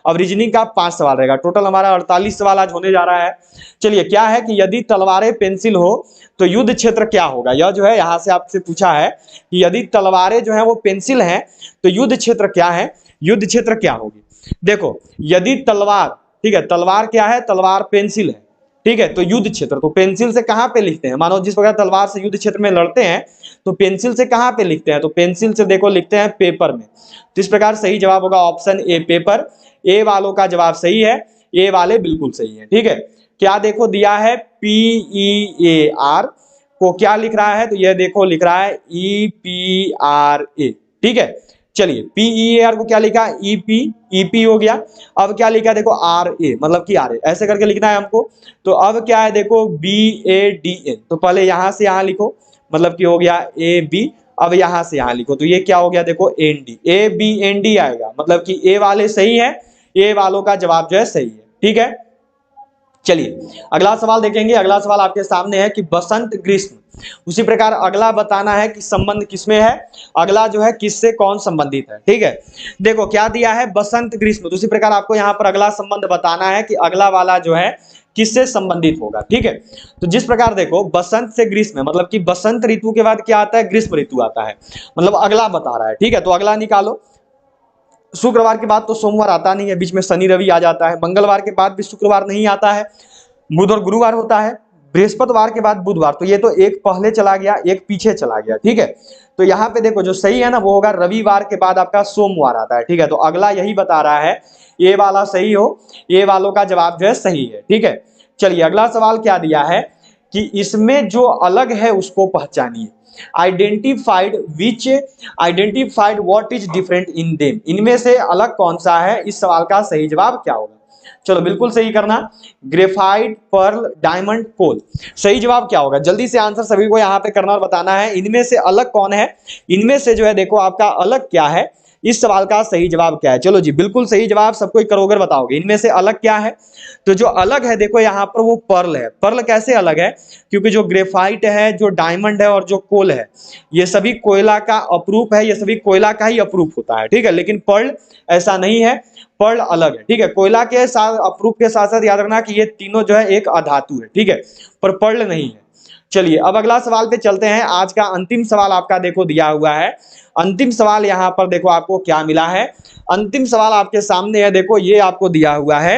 अब रीजनिंग का 5 सवाल रहेगा, टोटल हमारा 48 सवाल आज होने जा रहा है। चलिए क्या है कि यदि तलवारें पेंसिल हो तो युद्ध क्षेत्र क्या होगा, यह जो है यहाँ से आपसे पूछा है कि यदि तलवारें जो है वो पेंसिल हैं तो युद्ध क्षेत्र क्या है, युद्ध क्षेत्र क्या होगी। देखो यदि तलवार, ठीक है, तलवार क्या है, तलवार पेंसिल है, ठीक है, तो युद्ध क्षेत्र, तो पेंसिल से कहां पे लिखते हैं, मानो जिस प्रकार तलवार से युद्ध क्षेत्र में लड़ते हैं तो पेंसिल से कहां पे लिखते हैं, तो पेंसिल से देखो लिखते हैं पेपर में। तो इस प्रकार सही जवाब होगा ऑप्शन ए पेपर, ए वालों का जवाब सही है, ए वाले बिल्कुल सही है, ठीक है। क्या देखो दिया है PEAR को क्या लिख रहा है, तो यह देखो लिख रहा है EPRA, ठीक है। चलिए PEAR को क्या लिखा, EP हो गया। अब क्या लिखा देखो RA, मतलब कि RA ऐसे करके लिखना है हमको। तो अब क्या है देखो BADN, तो पहले यहां से यहां लिखो, मतलब कि हो गया AB, अब यहां से यहां लिखो, तो ये क्या हो गया देखो ND, ABND आएगा, मतलब कि ए वाले सही है, ए वालों का जवाब जो है सही है, ठीक है। चलिए अगला सवाल देखेंगे। अगला सवाल आपके सामने है कि बसंत ग्रीष्म, उसी प्रकार अगला बताना है कि संबंध किसमें है, अगला जो है किससे कौन संबंधित है, ठीक है। देखो क्या दिया है बसंत ग्रीष्म, तो उसी प्रकार आपको यहाँ पर अगला संबंध बताना है कि अगला वाला जो है किससे संबंधित होगा, ठीक है। तो जिस प्रकार देखो बसंत से ग्रीष्म, मतलब कि बसंत ऋतु के बाद क्या आता है, ग्रीष्म ऋतु आता है, मतलब अगला बता रहा है, ठीक है। तो अगला निकालो, शुक्रवार के बाद तो सोमवार आता नहीं है, बीच में शनि रवि आ जाता है, मंगलवार के बाद भी शुक्रवार नहीं आता है, बुध और गुरुवार होता है, बृहस्पतिवार के बाद बुधवार, तो ये तो एक पहले चला गया एक पीछे चला गया, ठीक है। तो यहाँ पे देखो जो सही है ना वो होगा रविवार के बाद आपका सोमवार आता है, ठीक है। तो अगला यही बता रहा है, ये वाला सही हो, ये वालों का जवाब जो है सही है, ठीक है। चलिए अगला सवाल क्या दिया है कि इसमें जो अलग है उसको पहचानिए। Identified what is different in them, इनमें से अलग कौन सा है, इस सवाल का सही जवाब क्या होगा। चलो बिल्कुल सही करना, ग्रेफाइट, पर्ल, डायमंड, कोल। सही जवाब क्या होगा, जल्दी से आंसर सभी को यहाँ पे करना और बताना है, इनमें से अलग कौन है, इनमें से जो है देखो आपका अलग क्या है, इस सवाल का सही जवाब क्या है। चलो जी बिल्कुल सही जवाब सबको करोगे बताओगे, इनमें से अलग क्या है। तो जो अलग है देखो यहाँ पर वो पर्ल है। पर्ल कैसे अलग है, क्योंकि जो ग्रेफाइट है, जो डायमंड है और जो कोल है, ये सभी कोयला का अप्रूप है, ये सभी कोयला का ही अप्रूप होता है, ठीक है। लेकिन पर्ल ऐसा नहीं है, पर्ल अलग है, ठीक है। कोयला के साथ अप्रूप के साथ साथ याद रखना कि ये तीनों जो है एक अधातु है, ठीक है, पर पर्ल नहीं है। चलिए अब अगला सवाल पे चलते हैं। आज का अंतिम सवाल आपका देखो दिया हुआ है। अंतिम सवाल यहाँ पर देखो आपको क्या मिला है। अंतिम सवाल आपके सामने है, देखो ये आपको दिया हुआ है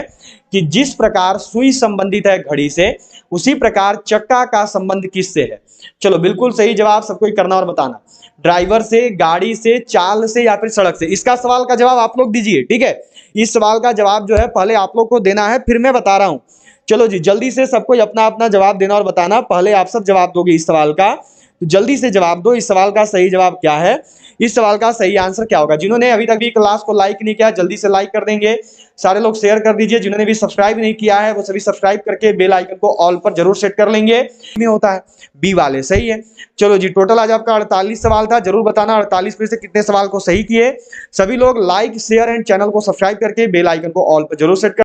कि जिस प्रकार सुई संबंधित है घड़ी से, उसी प्रकार चक्का का संबंध किससे है। चलो बिल्कुल सही जवाब सबको करना और बताना, ड्राइवर से, गाड़ी से, चाल से या फिर सड़क से। इसका सवाल का जवाब आप लोग दीजिए, ठीक है। इस सवाल का जवाब जो है पहले आप लोग को देना है, फिर मैं बता रहा हूं। चलो जी जल्दी से सबको अपना अपना जवाब देना और बताना, पहले आप सब जवाब दोगे इस सवाल का, तो जल्दी से जवाब दो, इस सवाल का सही जवाब क्या है, इस सवाल का सही आंसर क्या होगा। जिन्होंने अभी तक भी क्लास को लाइक नहीं किया जल्दी से लाइक कर देंगे, सारे लोग शेयर कर दीजिए। जिन्होंने भी सब्सक्राइब नहीं किया है वो सभी सब्सक्राइब करके बेल आइकन को ऑल पर जरूर सेट कर लेंगे। में होता है बी वाले, सही है। चलो जी टोटल आज आपका 48 सवाल था, जरूर बताना 48 में से कितने सवाल को सही किए। सभी लोग लाइक, शेयर एंड चैनल को सब्सक्राइब करके बेल आइकन को ऑल पर जरूर सेट कर